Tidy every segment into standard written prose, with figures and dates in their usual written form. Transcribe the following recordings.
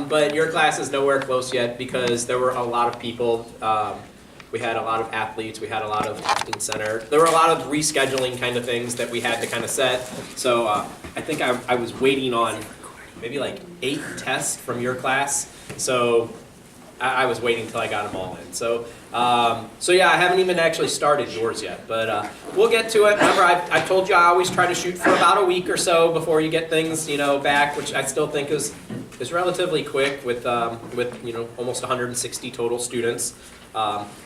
But your class is nowhere close yet because there were a lot of people. We had a lot of athletes, we had a lot of testing center. There were a lot of rescheduling kind of things that we had to kind of set. So I think I was waiting on maybe like 8 tests from your class. So I was waiting until I got them all in. So yeah, I haven't even actually started yours yet, but we'll get to it. Remember, I've told you I always try to shoot for about a week or so before you get things, back, which I still think is relatively quick with almost 160 total students.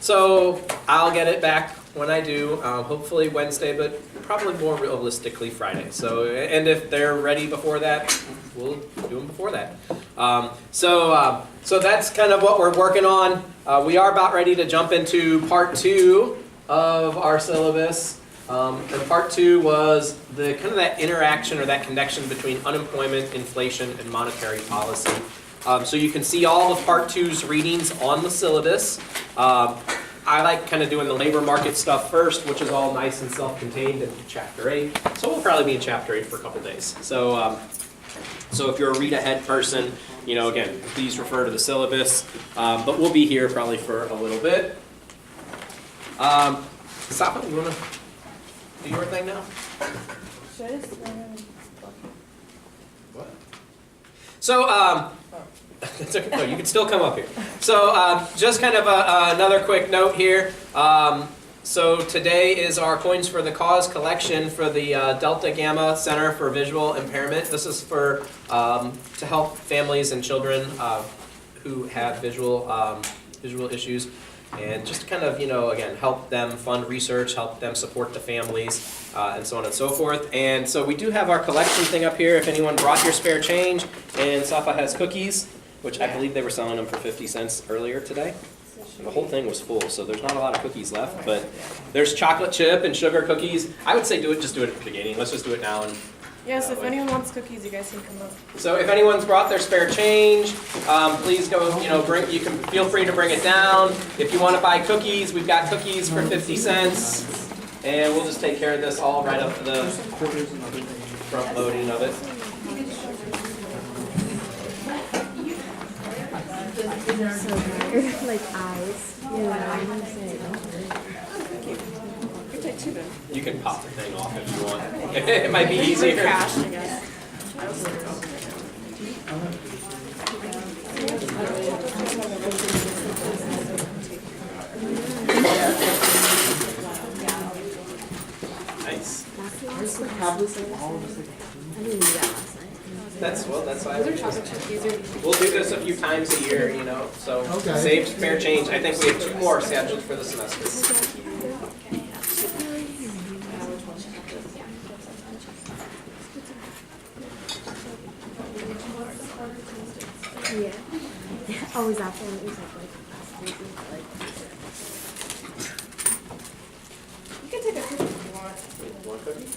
So I'll get it back when I do, hopefully Wednesday, but probably more realistically Friday. So, and if they're ready before that, we'll do them before that. So that's kind of what we're working on. We are about ready to jump into part 2 of our syllabus. And part 2 was the kind of that interaction or that connection between unemployment, inflation, and monetary policy. So you can see all of part 2's readings on the syllabus. I like kind of doing the labor market stuff first, which is all nice and self-contained in chapter 8. So we'll probably be in chapter 8 for a couple days. So if you're a read-ahead person, again, please refer to the syllabus. But we'll be here probably for a little bit. Safa, you want to do your thing now? Should I just What? So, that's okay. No, you can still come up here. So just kind of another quick note here. So today is our Coins for the Cause collection for the Delta Gamma Center for Visual Impairment. This is for to help families and children who have visual issues, and just kind of again help them fund research, help them support the families, and so on and so forth. And so we do have our collection thing up here. If anyone brought your spare change, and Safa has cookies, which I believe they were selling them for 50 cents earlier today. And the whole thing was full, so there's not a lot of cookies left, but there's chocolate chip and sugar cookies. I would say just do it at the beginning. Let's just do it now. And yes, if anyone wants cookies, you guys can come up. so if anyone's brought their spare change, please go, you can feel free to bring it down. If you want to buy cookies, we've got cookies for 50 cents. And we'll just take care of this all right up to the front loading of it. Like eyes. Yeah. You can pop the thing off if you want. It might be easier. Cash, I guess. Nice. I didn't do that last night. That's why. Those are chocolate chip. We'll do this a few times a year, so save spare change. I think we have 2 more scheduled for the semester. Yeah. Always after when it was like last week. You can take a picture if you want. One cookie?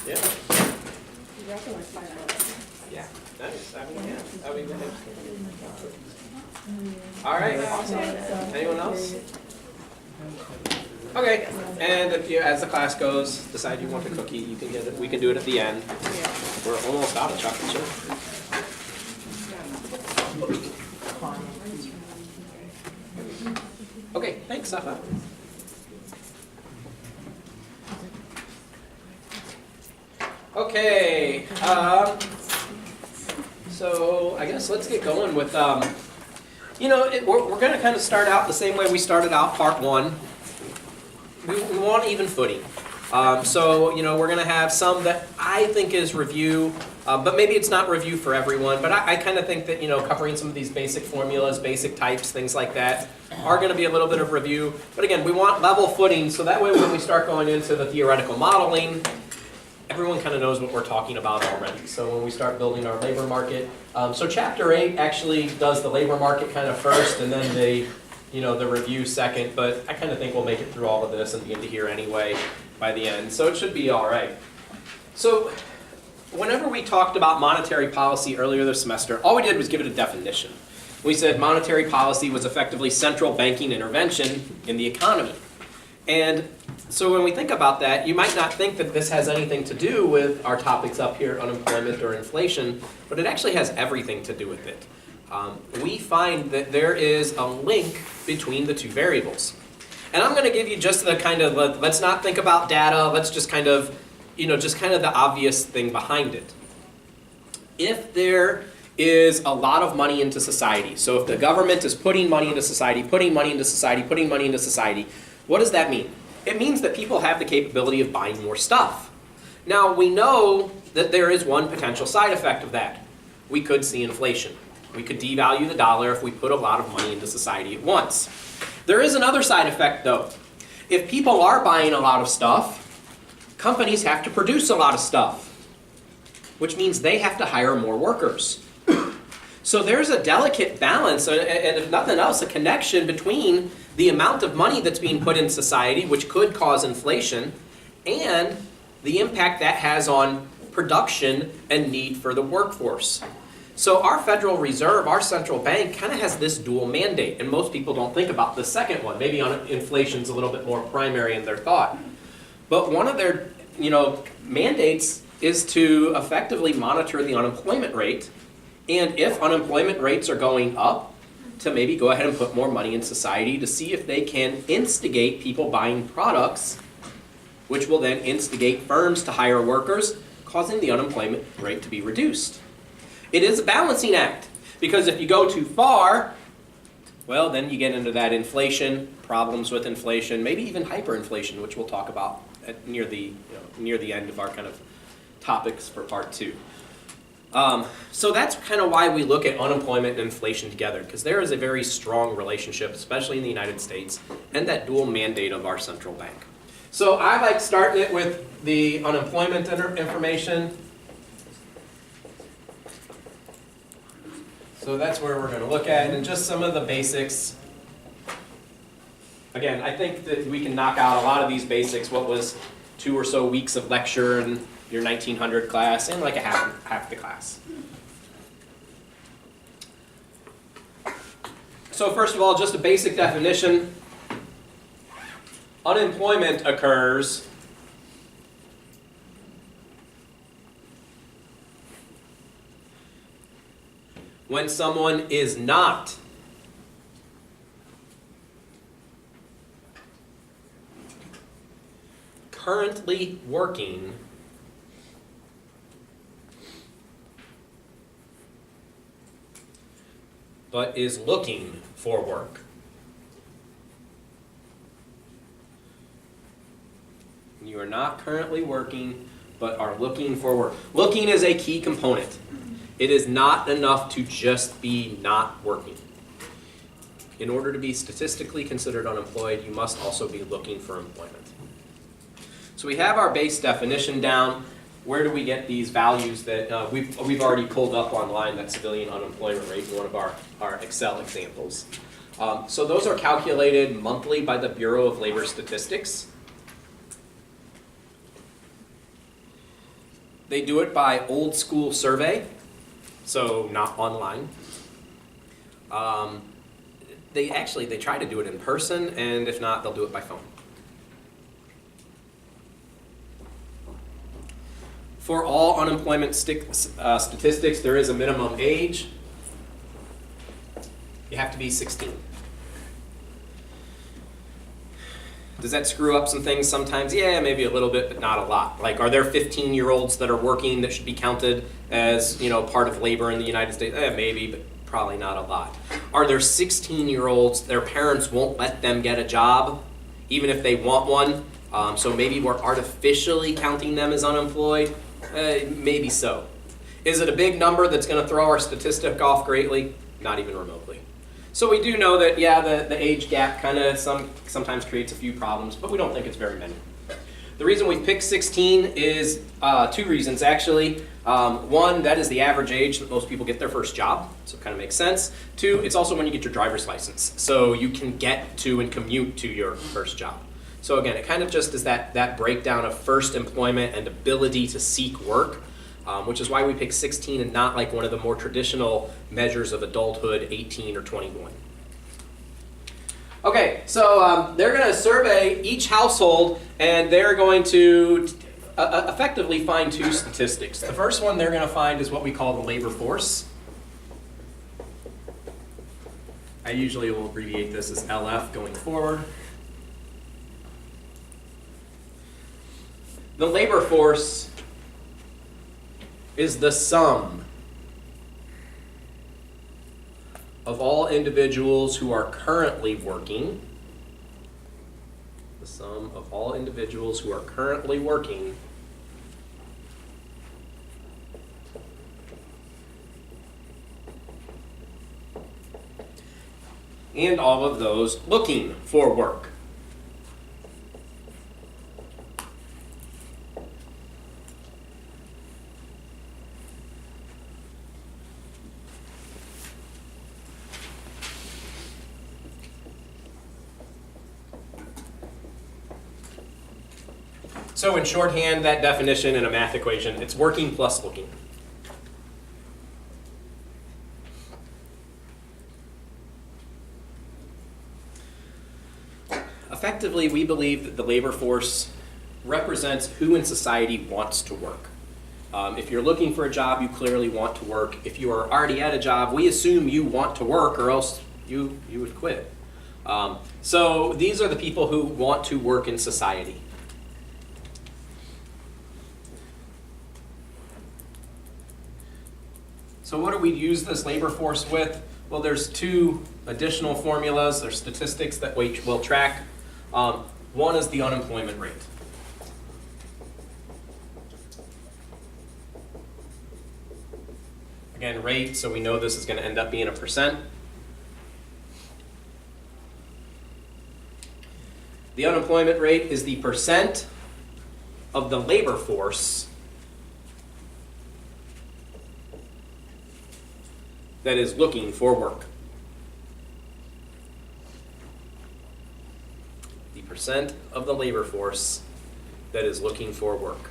Yeah. You reckon like $5? Yeah. Nice. I mean, nice. All right. Awesome. Anyone else? Okay. And if you, as the class goes, decide you want a cookie, you can get it. We can do it at the end. Yeah. We're almost out of chocolate chip. Okay. Thanks, Safa. Okay. So I guess let's get going with, we're going to kind of start out the same way we started out part 1. We want even footing. So we're going to have some that I think is review, but maybe it's not review for everyone. But I kind of think that covering some of these basic formulas, basic types, things like that are going to be a little bit of review. But again, we want level footing, so that way when we start going into the theoretical modeling, everyone kind of knows what we're talking about already. So when we start building our labor market, so chapter 8 actually does the labor market kind of first, and then the review second. But I kind of think we'll make it through all of this and be into here anyway by the end. So it should be all right. So whenever we talked about monetary policy earlier this semester, all we did was give it a definition. We said monetary policy was effectively central banking intervention in the economy. And So when we think about that, you might not think that this has anything to do with our topics up here, unemployment or inflation, but it actually has everything to do with it. We find that there is a link between the two variables. And I'm going to give you just the kind of, let's not think about data, let's just kind of, just kind of the obvious thing behind it. If there is a lot of money into society, so if the government is putting money into society, putting money into society, putting money into society, what does that mean? It means that people have the capability of buying more stuff. Now, we know that there is one potential side effect of that. We could see inflation. We could devalue the dollar if we put a lot of money into society at once. There is another side effect, though. If people are buying a lot of stuff, companies have to produce a lot of stuff, which means they have to hire more workers. So there's a delicate balance, and if nothing else, a connection between the amount of money that's being put in society, which could cause inflation, and the impact that has on production and need for the workforce. So our Federal Reserve, our central bank, kind of has this dual mandate, and most people don't think about the second one. Maybe inflation's a little bit more primary in their thought. But one of their mandates is to effectively monitor the unemployment rate, and if unemployment rates are going up, to maybe go ahead and put more money in society to see if they can instigate people buying products, which will then instigate firms to hire workers, causing the unemployment rate to be reduced. It is a balancing act, because if you go too far, well, then you get into that inflation, problems with inflation, maybe even hyperinflation, which we'll talk about near the end of our kind of topics for part 2. So that's kind of why we look at unemployment and inflation together, because there is a very strong relationship, especially in the United States, and that dual mandate of our central bank. So I like starting it with the unemployment information. So that's where we're going to look at, and just some of the basics. Again, I think that we can knock out a lot of these basics, what was 2 or so weeks of lecture in your 1900 class, and like a half the class. So first of all, just a basic definition. Unemployment occurs when someone is not currently working but is looking for work. You are not currently working but are looking for work. Looking is a key component. It is not enough to just be not working. In order to be statistically considered unemployed, you must also be looking for employment. So we have our base definition down. Where do we get these values that we've already pulled up online, that civilian unemployment rate in one of our Excel examples. So those are calculated monthly by the Bureau of Labor Statistics. They do it by old school survey, so not online. They try to do it in person, and if not, they'll do it by phone. For all unemployment statistics, there is a minimum age. You have to be 16. Does that screw up some things sometimes? Yeah, maybe a little bit, but not a lot. Like, are there 15-year-olds that are working that should be counted as, part of labor in the United States? Maybe, but probably not a lot. Are there 16-year-olds, their parents won't let them get a job, even if they want one? So maybe we're artificially counting them as unemployed? Maybe so. Is it a big number that's going to throw our statistic off greatly? Not even remotely. So we do know that, the age gap kind of sometimes creates a few problems, but we don't think it's very many. The reason we picked 16 is 2 reasons, actually. One, that is the average age that most people get their first job, so it kind of makes sense. 2, it's also when you get your driver's license, so you can get to and commute to your first job. So again, it kind of just is that breakdown of first employment and ability to seek work, which is why we pick 16 and not like one of the more traditional measures of adulthood, 18 or 21. Okay, so they're going to survey each household, and they're going to effectively find two statistics. The first one they're going to find is what we call the labor force. I usually will abbreviate this as LF going forward. The labor force is the sum of all individuals who are currently working. The sum of all individuals who are currently working and all of those looking for work. So in shorthand, that definition in a math equation, it's working plus looking. Effectively, we believe that the labor force represents who in society wants to work. If you're looking for a job, you clearly want to work. If you are already at a job, we assume you want to work, or else you would quit. So these are the people who want to work in society. So what do we use this labor force with? Well, there's two additional formulas or statistics that we'll track. One is the unemployment rate. Again, rate, so we know this is going to end up being a percent. The unemployment rate is the percent of the labor force that is looking for work. The percent of the labor force that is looking for work.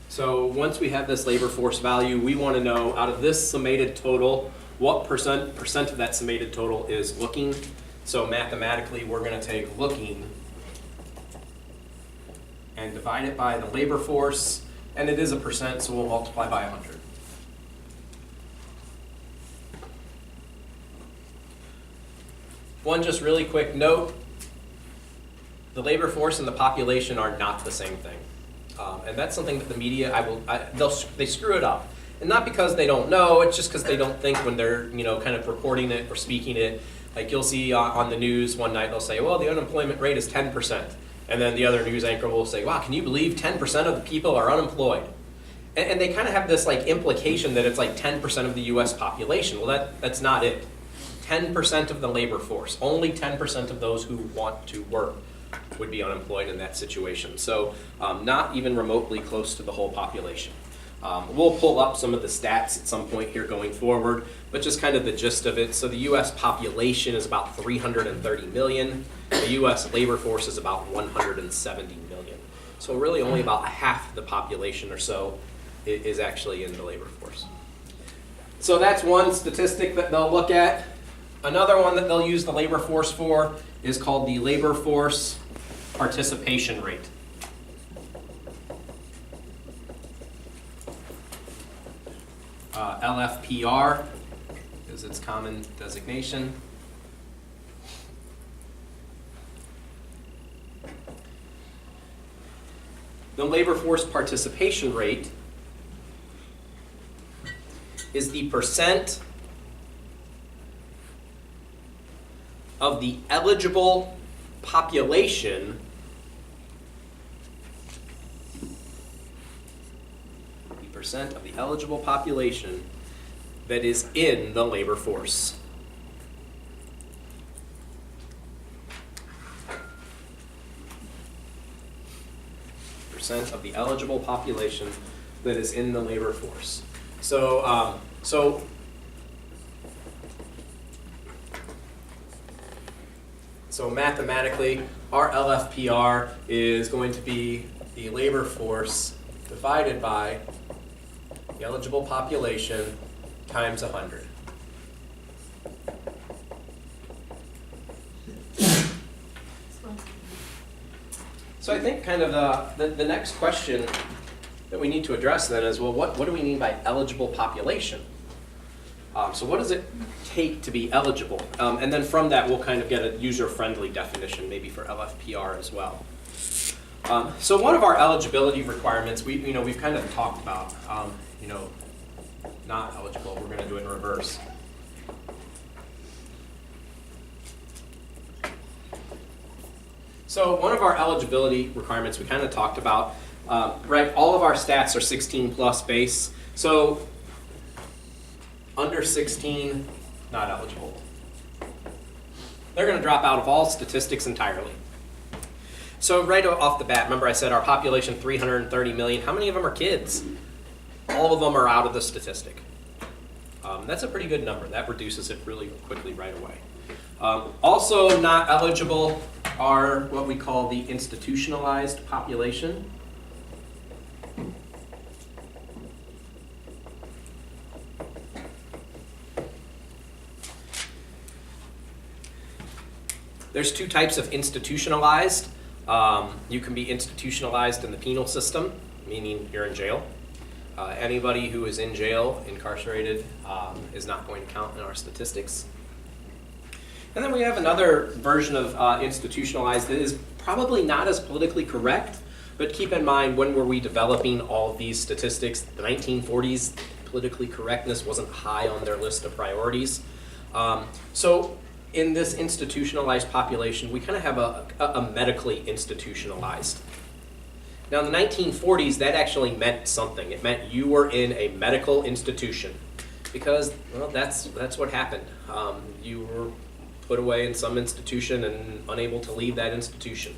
So once we have this labor force value, we want to know out of this summated total, what percent of that summated total is looking. So mathematically, we're going to take looking and divide it by the labor force. And it is a percent, so we'll multiply by 100. One just really quick note, the labor force and the population are not the same thing. And that's something that the media, they screw it up. And not because they don't know, it's just because they don't think when they're kind of reporting it or speaking it. Like you'll see on the news one night, they'll say, well, the unemployment rate is 10%. And then the other news anchor will say, wow, can you believe 10% of the people are unemployed? And they kind of have this like implication that it's like 10% of the US population. Well, that's not it. 10% of the labor force, only 10% of those who want to work would be unemployed in that situation. So not even remotely close to the whole population. We'll pull up some of the stats at some point here going forward, but just kind of the gist of it. So the US population is about 330 million. The US labor force is about 170 million. So really only about half the population or so is actually in the labor force. So that's one statistic that they'll look at. Another one that they'll use the labor force for is called the labor force participation rate. LFPR is its common designation. The labor force participation rate is the percent of the eligible population of the eligible population that is in the labor force. Percent of the eligible population that is in the labor force. So mathematically, our LFPR is going to be the labor force divided by the eligible population times 100. So I think kind of the next question that we need to address then is, well, what do we mean by eligible population? So what does it take to be eligible? And then from that, we'll kind of get a user-friendly definition, maybe for LFPR as well. So one of our eligibility requirements, we've kind of talked about, not eligible. We're going to do it in reverse. So one of our eligibility requirements we kind of talked about, right? All of our stats are 16 plus base. So under 16, not eligible. They're going to drop out of all statistics entirely. So right off the bat, remember I said our population 330 million. How many of them are kids? All of them are out of the statistic. That's a pretty good number. That reduces it really quickly right away. Also not eligible are what we call the institutionalized population. There's two types of institutionalized. You can be institutionalized in the penal system, meaning you're in jail. Anybody who is in jail, incarcerated, is not going to count in our statistics. And then we have another version of institutionalized that is probably not as politically correct, but keep in mind, when were we developing all of these statistics? The 1940s, politically correctness wasn't high on their list of priorities. So in this institutionalized population, we kind of have a medically institutionalized. Now in the 1940s, that actually meant something. It meant you were in a medical institution because, well, that's what happened. You were put away in some institution and unable to leave that institution.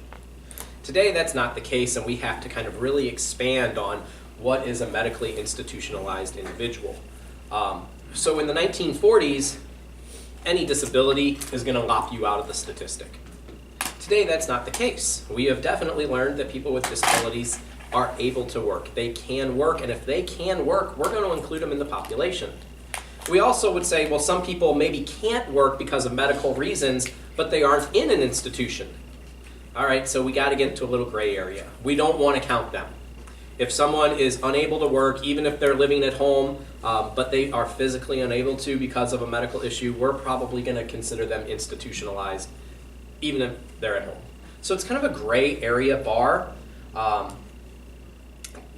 Today, that's not the case, and we have to kind of really expand on what is a medically institutionalized individual. So in the 1940s, any disability is going to lop you out of the statistic. Today, that's not the case. We have definitely learned that people with disabilities are able to work. They can work, and if they can work, we're going to include them in the population. We also would say, well, some people maybe can't work because of medical reasons, but they aren't in an institution. All right, so we got to get into a little gray area. We don't want to count them. If someone is unable to work, even if they're living at home, but they are physically unable to because of a medical issue, we're probably going to consider them institutionalized, even if they're at home. So it's kind of a gray area bar.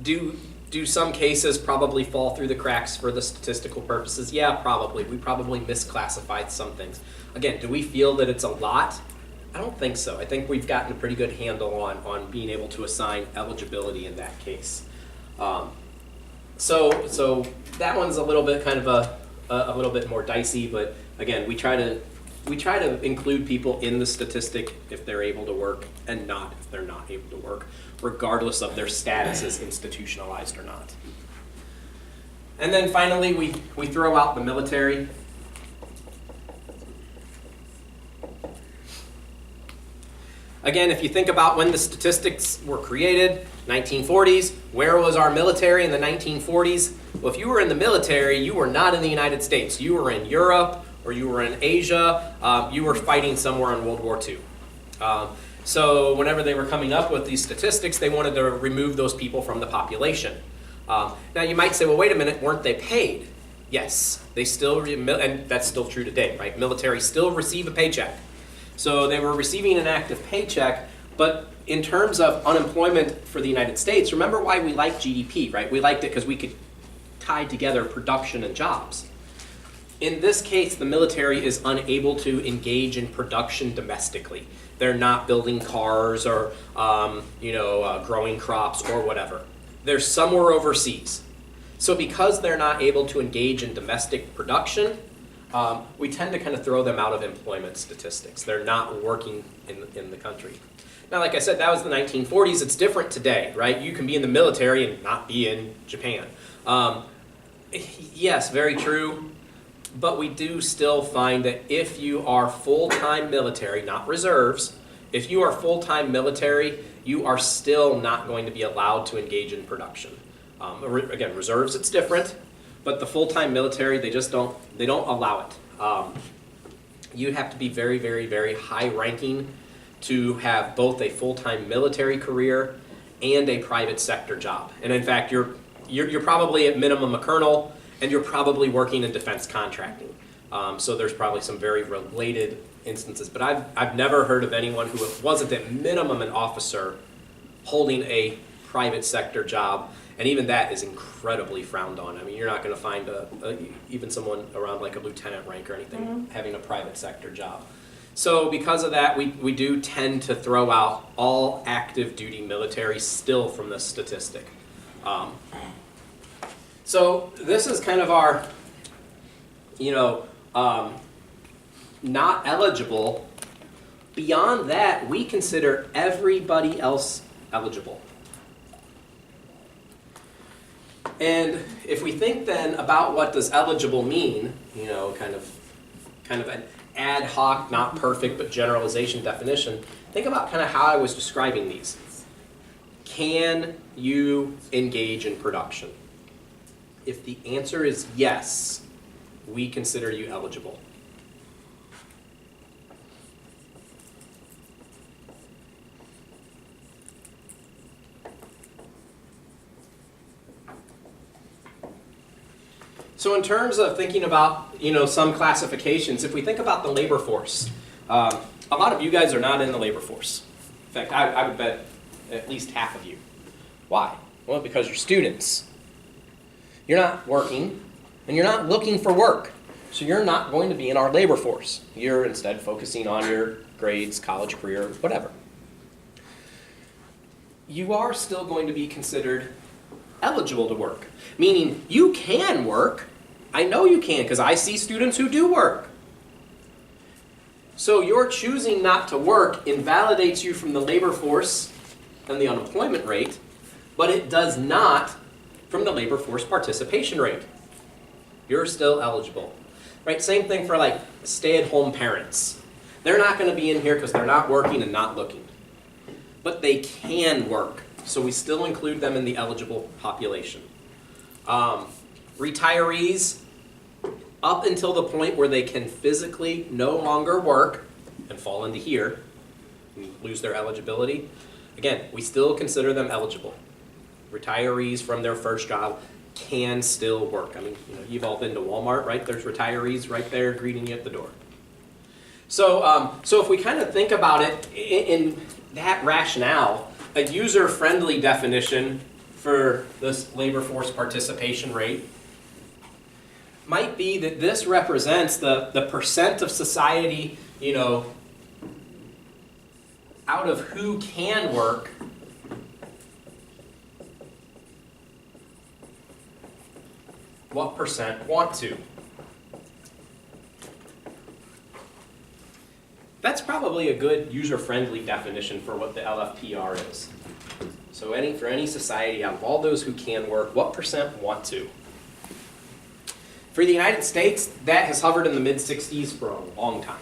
Do some cases probably fall through the cracks for the statistical purposes? Yeah, probably. We probably misclassified some things. Again, do we feel that it's a lot? I don't think so. I think we've gotten a pretty good handle on being able to assign eligibility in that case. So that one's a little bit kind of a little bit more dicey, but again, we try to include people in the statistic if they're able to work and not if they're not able to work, regardless of their status as institutionalized or not. And then finally, we throw out the military. Again, if you think about when the statistics were created, 1940s, where was our military in the 1940s? Well, if you were in the military, you were not in the United States. You were in Europe, or you were in Asia. You were fighting somewhere in World War II. So whenever they were coming up with these statistics, they wanted to remove those people from the population. Now you might say, well, wait a minute, weren't they paid? Yes, they still, and that's still true today, right? Military still receive a paycheck. So they were receiving an active paycheck, but in terms of unemployment for the United States, remember why we liked GDP, right? We liked it because we could tie together production and jobs. In this case, the military is unable to engage in production domestically. They're not building cars or growing crops or whatever. They're somewhere overseas. So because they're not able to engage in domestic production, we tend to kind of throw them out of employment statistics. They're not working in the country. Now, like I said, that was the 1940s. It's different today, right? You can be in the military and not be in Japan. Yes, very true. But we do still find that if you are full-time military, not reserves, if you are full-time military, you are still not going to be allowed to engage in production. Again, reserves, it's different. But the full-time military, they don't allow it. You have to be very, very, very high ranking to have both a full-time military career and a private sector job. And in fact, you're probably at minimum a colonel, and you're probably working in defense contracting. So there's probably some very related instances. But I've never heard of anyone who wasn't at minimum an officer holding a private sector job. And even that is incredibly frowned on. I mean, you're not going to find even someone around like a lieutenant rank or anything having a private sector job. So because of that, we do tend to throw out all active duty military still from this statistic. So this is kind of our, not eligible. Beyond that, we consider everybody else eligible. And if we think then about what does eligible mean, kind of an ad hoc, not perfect, but generalization definition, think about kind of how I was describing these. Can you engage in production? If the answer is yes, we consider you eligible. So in terms of thinking about, some classifications, if we think about the labor force, a lot of you guys are not in the labor force. In fact, I would bet at least half of you. Why? Well, because you're students. You're not working, and you're not looking for work. So you're not going to be in our labor force. You're instead focusing on your grades, college career, whatever. You are still going to be considered eligible to work, meaning you can work. I know you can because I see students who do work. So your choosing not to work invalidates you from the labor force and the unemployment rate, but it does not from the labor force participation rate. You're still eligible. Right? Same thing for like stay-at-home parents. They're not going to be in here because they're not working and not looking. But they can work. So we still include them in the eligible population. Retirees, up until the point where they can physically no longer work and fall into here, and lose their eligibility, again, we still consider them eligible. Retirees from their first job can still work. I mean, you've all been to Walmart, right? There's retirees right there greeting you at the door. So, if we kind of think about it in that rationale, a user-friendly definition for this labor force participation rate might be that this represents the percent of society, out of who can work, what percent want to. That's probably a good user-friendly definition for what the LFPR is. So for any society, out of all those who can work, what percent want to? For the United States, that has hovered in the mid-60s for a long time.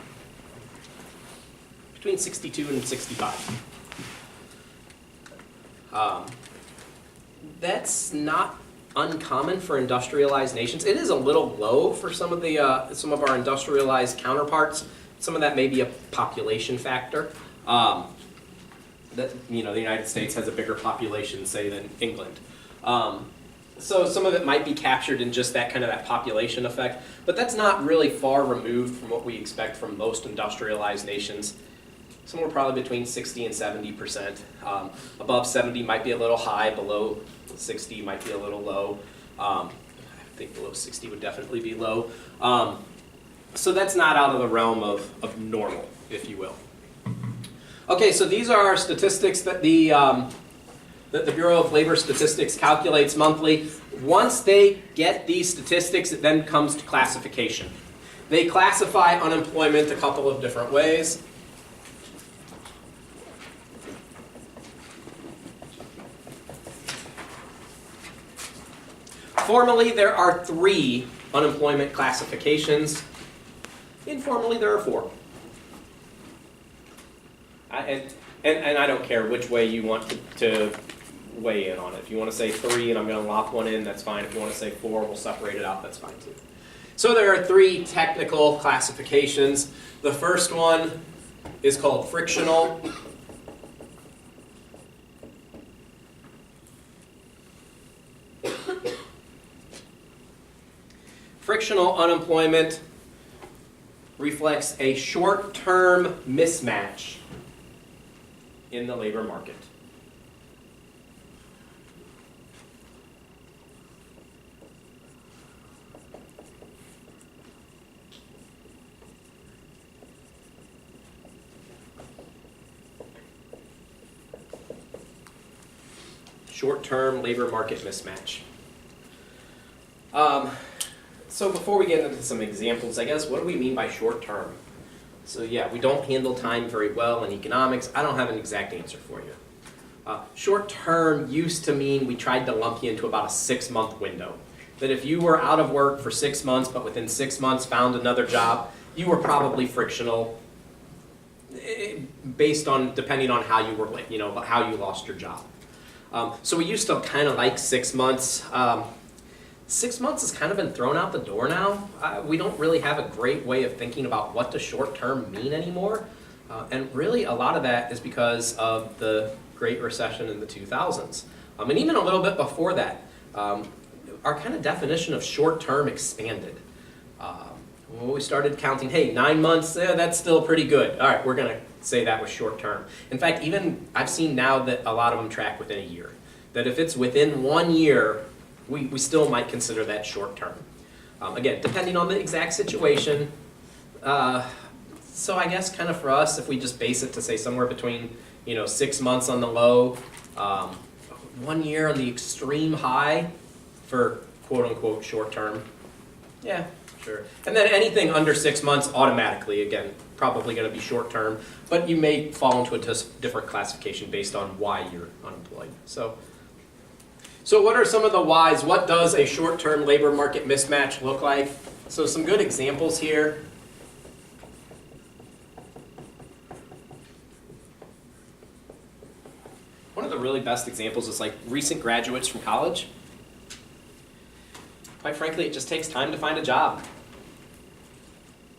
Between 62 and 65. That's not uncommon for industrialized nations. It is a little low for some of our industrialized counterparts. Some of that may be a population factor. The United States has a bigger population, say, than England. So some of it might be captured in just that population effect, but that's not really far removed from what we expect from most industrialized nations. Somewhere probably between 60 and 70%. Above 70 might be a little high, below 60 might be a little low. I think below 60 would definitely be low. So that's not out of the realm of normal, if you will. Okay, so these are our statistics that the Bureau of Labor Statistics calculates monthly. Once they get these statistics, it then comes to classification. They classify unemployment a couple of different ways. Formally, there are 3 unemployment classifications. Informally, there are 4. And I don't care which way you want to weigh in on it. If you want to say 3 and I'm going to lock one in, that's fine. If you want to say 4, we'll separate it out, that's fine too. So there are three technical classifications. The first one is called frictional. Frictional unemployment reflects a short-term mismatch in the labor market. Short-term labor market mismatch. So before we get into some examples, I guess, what do we mean by short-term? So yeah, we don't handle time very well in economics. I don't have an exact answer for you. Short-term used to mean we tried to lump you into about a 6-month window. That if you were out of work for 6 months, but within 6 months found another job, you were probably frictional, based on, depending on how you were, how you lost your job. So we used to kind of like 6 months. 6 months has kind of been thrown out the door now. We don't really have a great way of thinking about what does short term mean anymore. And really a lot of that is because of the Great Recession in the 2000s. And even a little bit before that, our kind of definition of short term expanded. When we started counting, hey, 9 months, that's still pretty good. All right, we're going to say that was short term. In fact, even I've seen now that a lot of them track within a year. That if it's within 1 year, we still might consider that short term. Again, depending on the exact situation. So I guess kind of for us, if we just base it to say somewhere between 6 months on the low, 1 year on the extreme high for quote unquote short term. Yeah, sure. And then anything under 6 months automatically, again, probably going to be short term, but you may fall into a different classification based on why you're unemployed. So what are some of the whys? What does a short-term labor market mismatch look like? So some good examples here. One of the really best examples is like recent graduates from college. Quite frankly, it just takes time to find a job.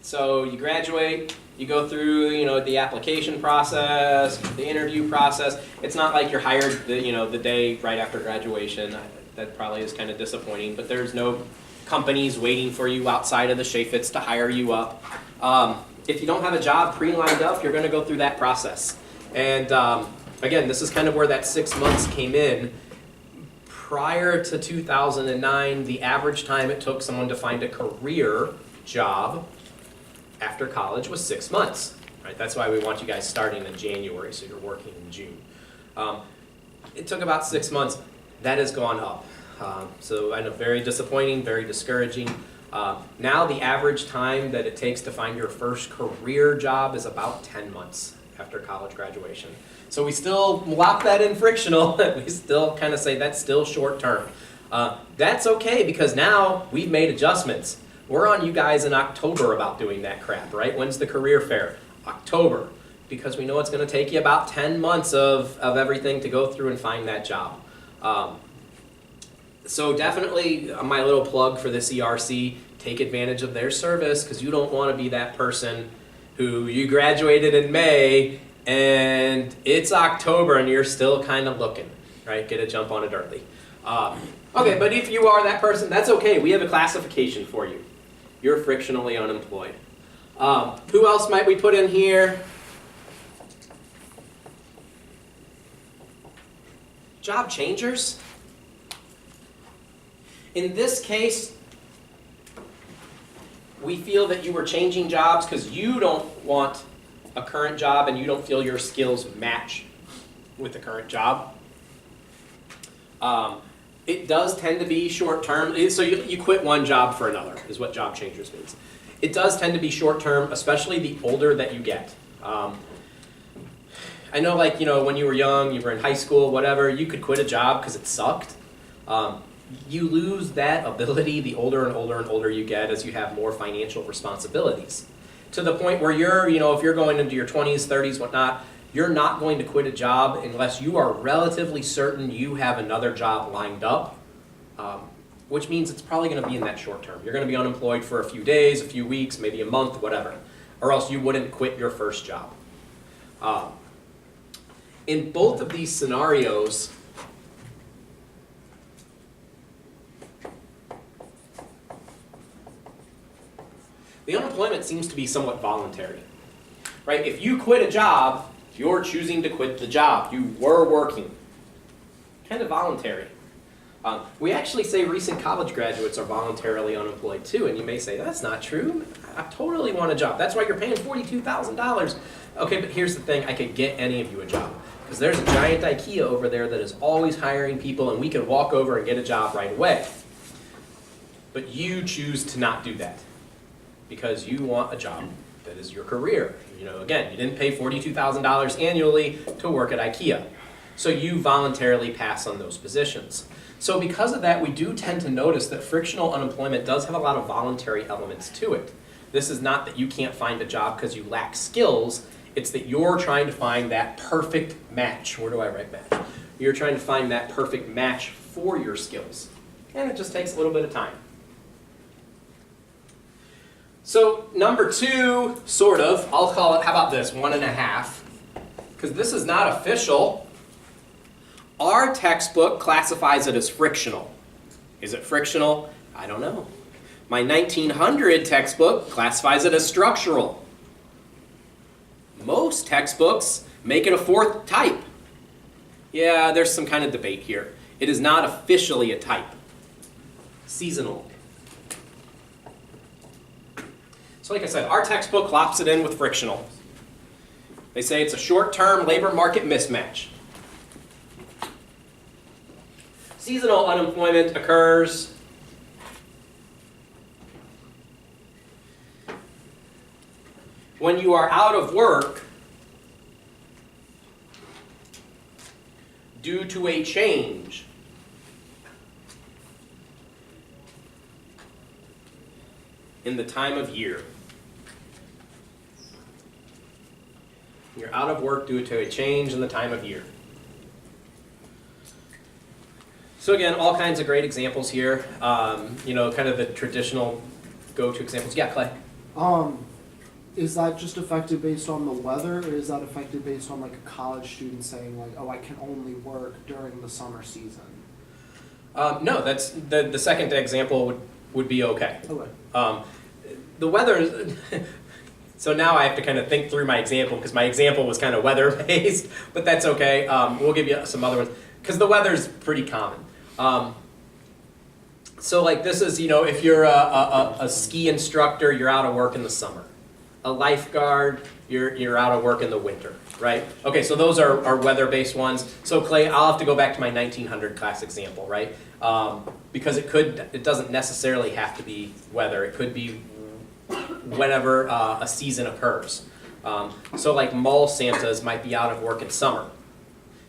So you graduate, you go through, the application process, the interview process. It's not like you're hired, the day right after graduation. That probably is kind of disappointing. But there's no companies waiting for you outside of the Chaffetz to hire you up. If you don't have a job pre-lined up, you're going to go through that process. And again, this is kind of where that 6 months came in. Prior to 2009, the average time it took someone to find a career job after college was 6 months. Right? That's why we want you guys starting in January, so you're working in June. It took about 6 months. That has gone up. So I know, very disappointing, very discouraging. Now the average time that it takes to find your first career job is about 10 months after college graduation. So we still lock that in frictional. We still kind of say that's still short term. That's okay because now we've made adjustments. We're on you guys in October about doing that crap, right? When's the career fair? October. Because we know it's going to take you about 10 months of everything to go through and find that job. So definitely my little plug for this ERC, take advantage of their service because you don't want to be that person who you graduated in May and it's October and you're still kind of looking, right? Get a jump on it early. Okay, but if you are that person, that's okay. We have a classification for you. You're frictionally unemployed. Who else might we put in here? Job changers. In this case, we feel that you were changing jobs because you don't want a current job and you don't feel your skills match with the current job. It does tend to be short term. So you quit one job for another is what job changers means. It does tend to be short term, especially the older that you get. I know when you were young, you were in high school, whatever, you could quit a job because it sucked. You lose that ability the older and older and older you get as you have more financial responsibilities. To the point where you're, if you're going into your 20s, 30s, whatnot, you're not going to quit a job unless you are relatively certain you have another job lined up which means it's probably going to be in that short term. You're going to be unemployed for a few days, a few weeks, maybe a month, whatever, or else you wouldn't quit your first job. In both of these scenarios, the unemployment seems to be somewhat voluntary, right? If you quit a job, you're choosing to quit the job. You were working. Kind of voluntary. We actually say recent college graduates are voluntarily unemployed too, and you may say, that's not true. I totally want a job. That's why you're paying $42,000. Okay, but here's the thing, I could get any of you a job. Because there's a giant IKEA over there that is always hiring people, and we can walk over and get a job right away. But you choose to not do that because you want a job that is your career. You know, again, you didn't pay $42,000 annually to work at IKEA. So you voluntarily pass on those positions. So because of that, we do tend to notice that frictional unemployment does have a lot of voluntary elements to it. This is not that you can't find a job because you lack skills. It's that you're trying to find that perfect match. Where do I write match? You're trying to find that perfect match for your skills. And it just takes a little bit of time. So number two, sort of, I'll call it, how about this, 1.5? Because this is not official. Our textbook classifies it as frictional. Is it frictional? I don't know. My 1900 textbook classifies it as structural. Most textbooks make it a fourth type. Yeah, there's some kind of debate here. It is not officially a type. Seasonal. So like I said, our textbook locks it in with frictional. They say it's a short-term labor market mismatch. Seasonal unemployment occurs when you are out of work due to a change in the time of year. You're out of work due to a change in the time of year. So again, all kinds of great examples here. You know, kind of the traditional go-to examples. Yeah, Clay? Is that just affected based on the weather, or is that affected based on like a college student saying like, oh, I can only work during the summer season? No, that's the second example would be okay. Okay. The weather is, so now I have to kind of think through my example because my example was kind of weather-based, but that's okay. We'll give you some other ones because the weather's pretty common. So like this is, you know, if you're a ski instructor, you're out of work in the summer. A lifeguard, you're out of work in the winter, right? Okay, so those are weather-based ones. So Clay, I'll have to go back to my 1900 class example, right? Because it doesn't necessarily have to be weather. It could be whenever a season occurs. So like mall Santas might be out of work in summer.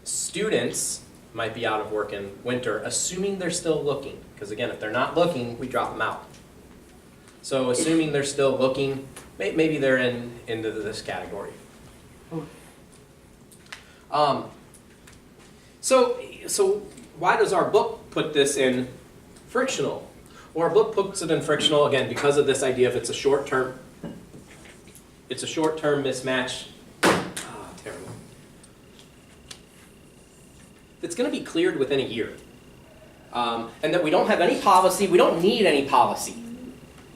Students might be out of work in winter, assuming they're still looking. Because again, if they're not looking, we drop them out. So assuming they're still looking, maybe they're into this category. So why does our book put this in frictional? Well, our book puts it in frictional, again, because of this idea of it's a short-term mismatch. Terrible. It's going to be cleared within a year. And that we don't have any policy, we don't need any policy.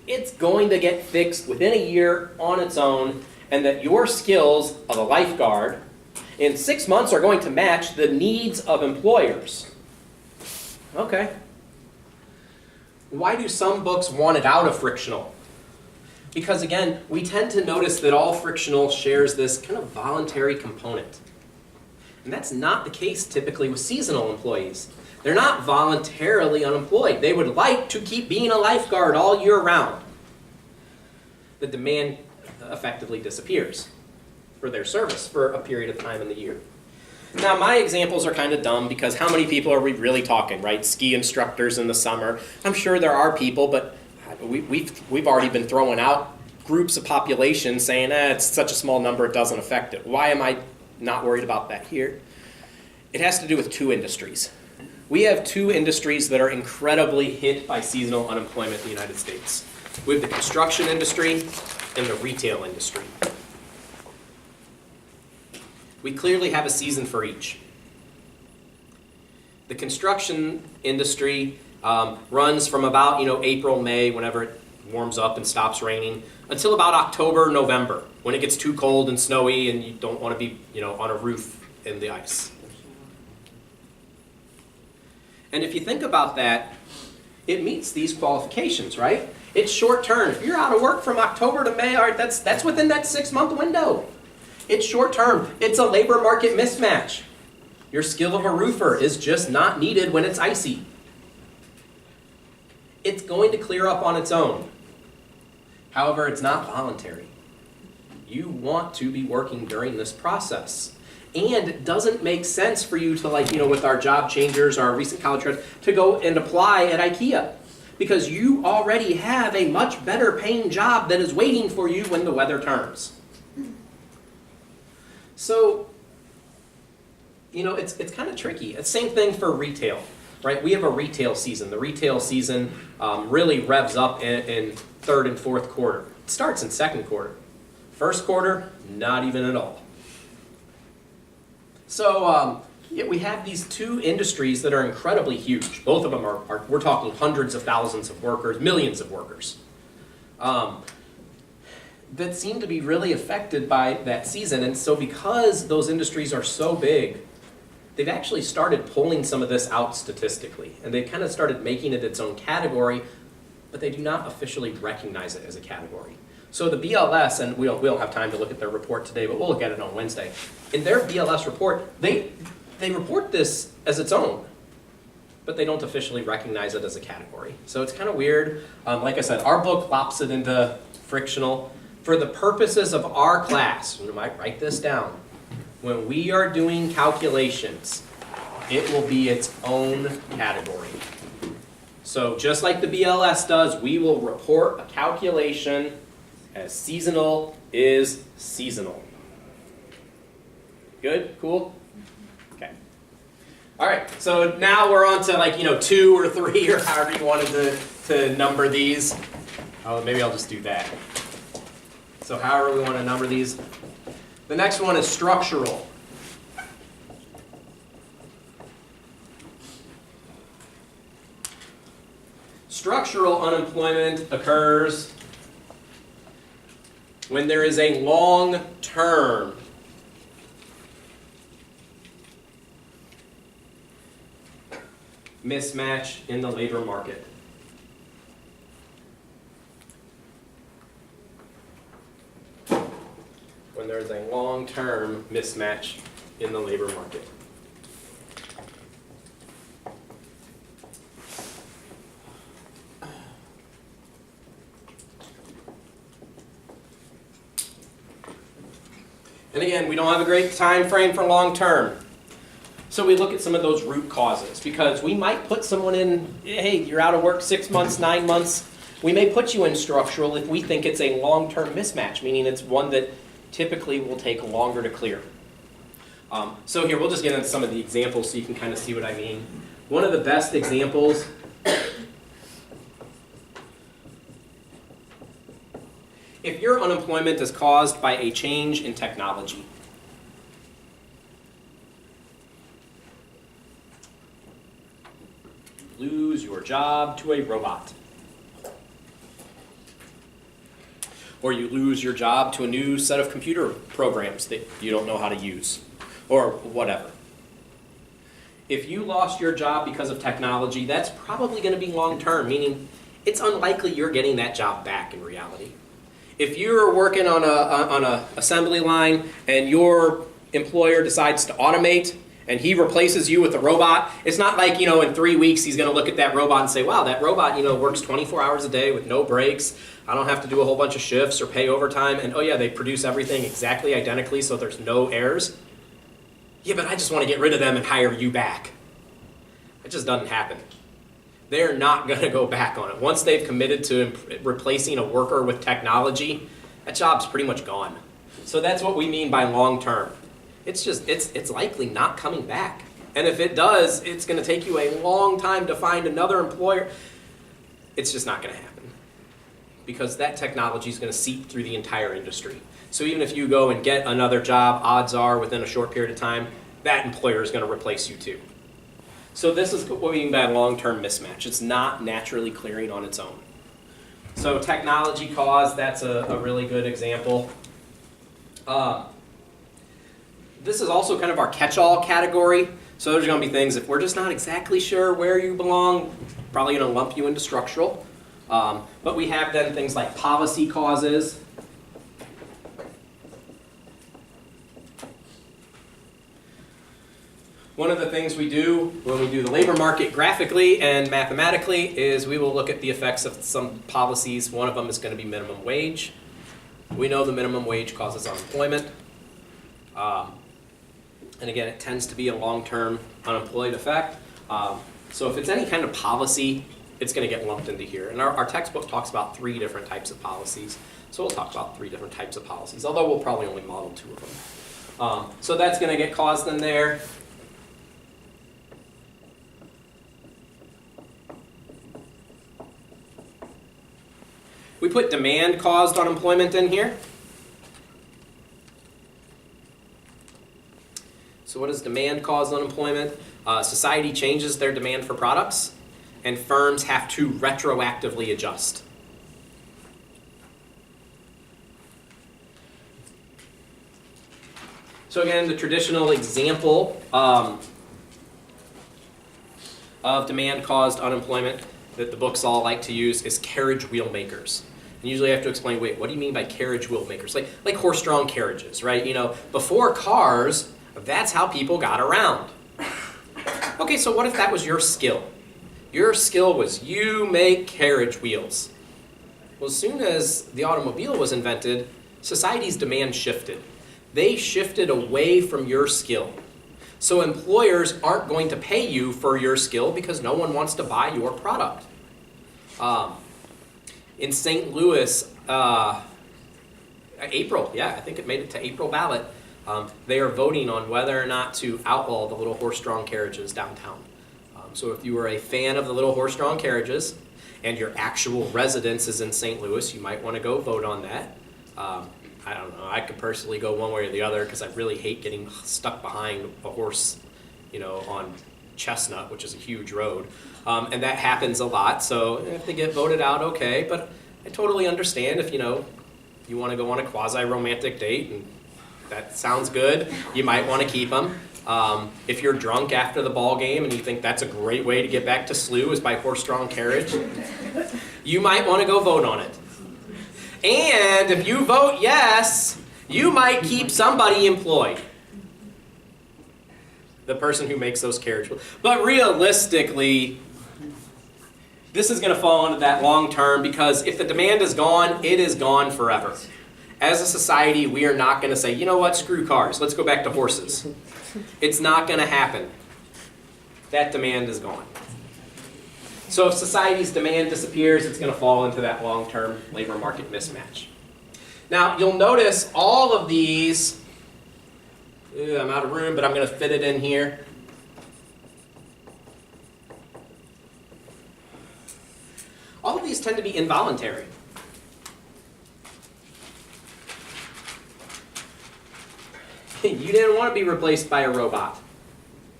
It's going to get fixed within a year on its own, and that your skills of a lifeguard in 6 months are going to match the needs of employers. Okay. Why do some books want it out of frictional? Because again, we tend to notice that all frictional shares this kind of voluntary component. And that's not the case typically with seasonal employees. They're not voluntarily unemployed. They would like to keep being a lifeguard all year round. The demand effectively disappears for their service for a period of time in the year. Now, my examples are kind of dumb because how many people are we really talking, right? Ski instructors in the summer. I'm sure there are people, but we've already been throwing out groups of population saying, it's such a small number, it doesn't affect it. Why am I not worried about that here? It has to do with two industries. We have two industries that are incredibly hit by seasonal unemployment in the United States. We have the construction industry and the retail industry. We clearly have a season for each. The construction industry runs from about April, May, whenever it warms up and stops raining, until about October, November, when it gets too cold and snowy and you don't want to be on a roof in the ice. And if you think about that, it meets these qualifications, right? It's short term. If you're out of work from October to May, all right, that's within that 6-month window. It's short term. It's a labor market mismatch. Your skill of a roofer is just not needed when it's icy. It's going to clear up on its own. However, it's not voluntary. You want to be working during this process. And it doesn't make sense for you to, with our job changers, our recent college grads, to go and apply at IKEA. Because you already have a much better paying job that is waiting for you when the weather turns. So, it's kind of tricky. It's the same thing for retail, right? We have a retail season. The retail season really revs up in third and fourth quarter. It starts in second quarter. First quarter, not even at all. So we have these two industries that are incredibly huge. Both of them are we're talking hundreds of thousands of workers, millions of workers, that seem to be really affected by that season. And so because those industries are so big, they've actually started pulling some of this out statistically. And they've kind of started making it its own category, but they do not officially recognize it as a category. So the BLS, and we don't have time to look at their report today, but we'll look at it on Wednesday. In their BLS report, they report this as its own, but they don't officially recognize it as a category. So it's kind of weird. Like I said, our book lops it into frictional. For the purposes of our class, you might write this down, when we are doing calculations, it will be its own category. So just like the BLS does, we will report a calculation as seasonal is seasonal. Good? Cool? Okay. All right, so now we're on to 2 or 3 or however you wanted to number these. Oh, maybe I'll just do that. So however we want to number these. The next one is structural. Structural unemployment occurs when there is a long-term mismatch in the labor market. When there is a long-term mismatch in the labor market. And again, we don't have a great time frame for long term. So we look at some of those root causes, because we might put someone in, hey, you're out of work 6 months, 9 months. We may put you in structural if we think it's a long-term mismatch, meaning it's one that typically will take longer to clear. So here, we'll just get into some of the examples so you can kind of see what I mean. One of the best examples if your unemployment is caused by a change in technology. Lose your job to a robot. Or you lose your job to a new set of computer programs that you don't know how to use, or whatever. If you lost your job because of technology, that's probably going to be long-term, meaning it's unlikely you're getting that job back in reality. If you're working on a assembly line and your employer decides to automate and he replaces you with a robot, it's not like, in 3 weeks he's going to look at that robot and say, wow, that robot, works 24 hours a day with no breaks. I don't have to do a whole bunch of shifts or pay overtime. And oh yeah, they produce everything exactly identically so there's no errors. Yeah, but I just want to get rid of them and hire you back. It just doesn't happen. They're not going to go back on it. Once they've committed to replacing a worker with technology, that job's pretty much gone. So that's what we mean by long term. It's likely not coming back. And if it does, it's going to take you a long time to find another employer. It's just not going to happen because that technology is going to seep through the entire industry. So even if you go and get another job, odds are within a short period of time, that employer is going to replace you too. So this is what we mean by a long-term mismatch. It's not naturally clearing on its own. So technology cause, that's a really good example. This is also kind of our catch-all category. So there's going to be things, if we're just not exactly sure where you belong, probably going to lump you into structural. But we have then things like policy causes. One of the things we do when we do the labor market graphically and mathematically is we will look at the effects of some policies. One of them is going to be minimum wage. We know the minimum wage causes unemployment. And again, it tends to be a long-term unemployed effect. So if it's any kind of policy, it's going to get lumped into here. And our textbook talks about 3 different types of policies. So we'll talk about 3 different types of policies, although we'll probably only model 2 of them. So that's going to get caused in there. We put demand-caused unemployment in here. So what is demand-caused unemployment? Society changes their demand for products, and firms have to retroactively adjust. So again, the traditional example of demand-caused unemployment that the books all like to use is carriage wheel makers. And usually I have to explain, wait, what do you mean by carriage wheel makers? Like horse-drawn carriages, right? You know, before cars, that's how people got around. Okay, so what if that was your skill? Your skill was you make carriage wheels. Well, as soon as the automobile was invented, society's demand shifted. They shifted away from your skill. So employers aren't going to pay you for your skill because no one wants to buy your product. In St. Louis, April, I think it made it to April ballot. They are voting on whether or not to outlaw the little horse-drawn carriages downtown. So if you were a fan of the little horse-drawn carriages and your actual residence is in St. Louis, you might want to go vote on that. I don't know, I could personally go one way or the other because I really hate getting stuck behind a horse, you know, on Chestnut, which is a huge road. And that happens a lot, so if they get voted out, okay. But I totally understand if, you know, you want to go on a quasi-romantic date and that sounds good, you might want to keep them. If you're drunk after the ball game and you think that's a great way to get back to SLU is by horse-drawn carriage, you might want to go vote on it. And if you vote yes, you might keep somebody employed. The person who makes those carriage wheels. But realistically, this is going to fall into that long term because if the demand is gone, it is gone forever. As a society, we are not going to say, you know what, screw cars, let's go back to horses. It's not going to happen. That demand is gone. So if society's demand disappears, it's going to fall into that long-term labor market mismatch. Now, you'll notice all of these, I'm out of room, but I'm going to fit it in here. All of these tend to be involuntary. You didn't want to be replaced by a robot.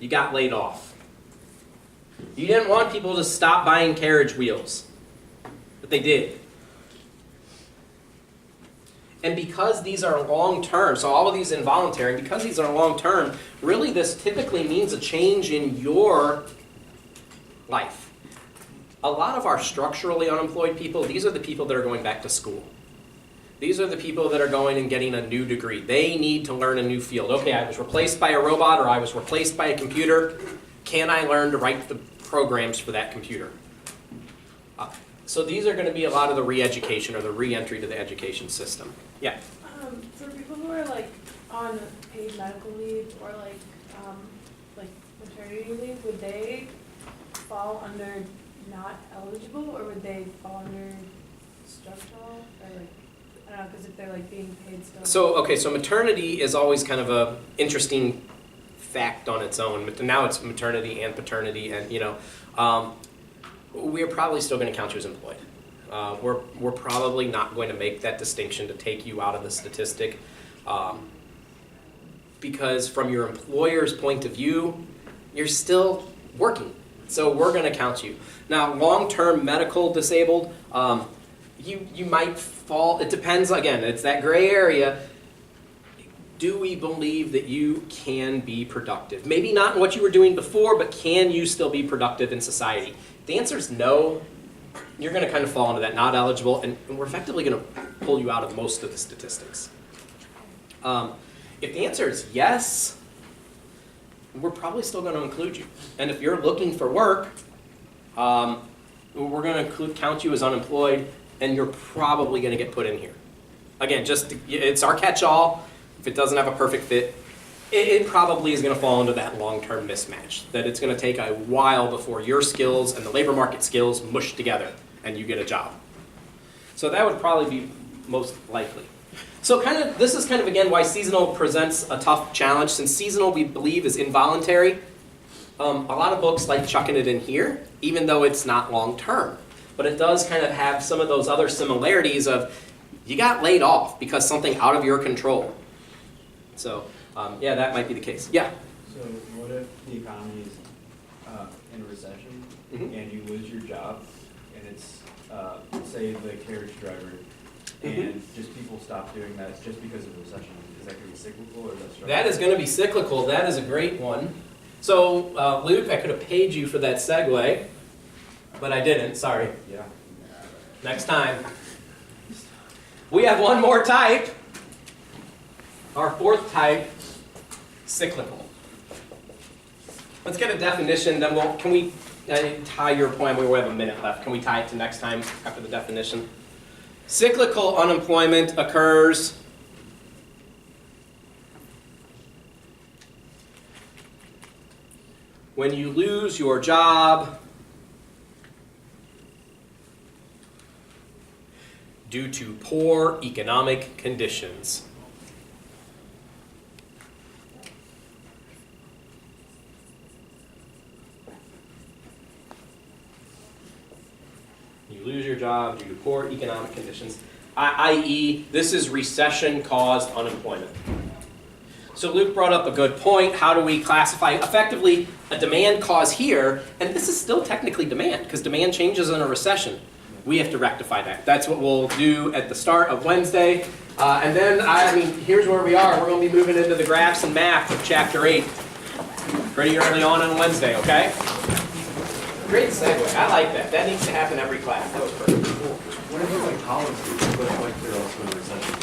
You got laid off. You didn't want people to stop buying carriage wheels, but they did. And because these are long-term, so all of these involuntary, because these are long-term, really this typically means a change in your life. A lot of our structurally unemployed people, these are the people that are going back to school. These are the people that are going and getting a new degree. They need to learn a new field. Okay, I was replaced by a robot or I was replaced by a computer. Can I learn to write the programs for that computer? So these are going to be a lot of the re-education or the re-entry to the education system. Yeah? For people who are like on paid medical leave or like maternity leave, would they fall under not eligible or would they fall under structural or like, I don't know, because if they're like being paid still. So, okay, so maternity is always kind of a interesting fact on its own. But now it's maternity and paternity, and we're probably still going to count you as employed. We're probably not going to make that distinction to take you out of the statistic, because from your employer's point of view, you're still working. So we're going to count you. Now, long-term medical disabled, you might fall. It depends. Again, it's that gray area. Do we believe that you can be productive? Maybe not in what you were doing before, but can you still be productive in society? If the answer is no, you're going to kind of fall into that not eligible, and we're effectively going to pull you out of most of the statistics. If the answer is yes, we're probably still going to include you. And if you're looking for work, we're going to count you as unemployed, and you're probably going to get put in here. Again, it's our catch-all. If it doesn't have a perfect fit, it probably is going to fall into that long-term mismatch, that it's going to take a while before your skills and the labor market skills mush together and you get a job. So that would probably be most likely. So this is kind of, again, why seasonal presents a tough challenge. Since seasonal, we believe, is involuntary, a lot of books like chucking it in here, even though it's not long-term. But it does kind of have some of those other similarities of you got laid off because something out of your control. So, yeah, that might be the case. Yeah? So what if the economy is in a recession and you lose your job and it's, say, the carriage driver, and just people stop doing that just because of recession? Is that going to be cyclical or is that structural? That is going to be cyclical. That is a great one. So, Luke, I could have paid you for that segue, but I didn't. Sorry. Yeah. Next time. We have one more type. Our fourth type, cyclical. Let's get a definition, then can we tie your point? We have a minute left. Can we tie it to next time after the definition? Cyclical unemployment occurs when you lose your job due to poor economic conditions. You lose your job due to poor economic conditions, i.e., this is recession-caused unemployment. So Luke brought up a good point. How do we classify effectively a demand cause here? And this is still technically demand, because demand changes in a recession. We have to rectify that. That's what we'll do at the start of Wednesday. And then, here's where we are. We're going to be moving into the graphs and math of Chapter 8 pretty early on Wednesday, okay? Great segue. I like that. That needs to happen every class. That was perfect. What if it's like college students, but like they're also in a recession?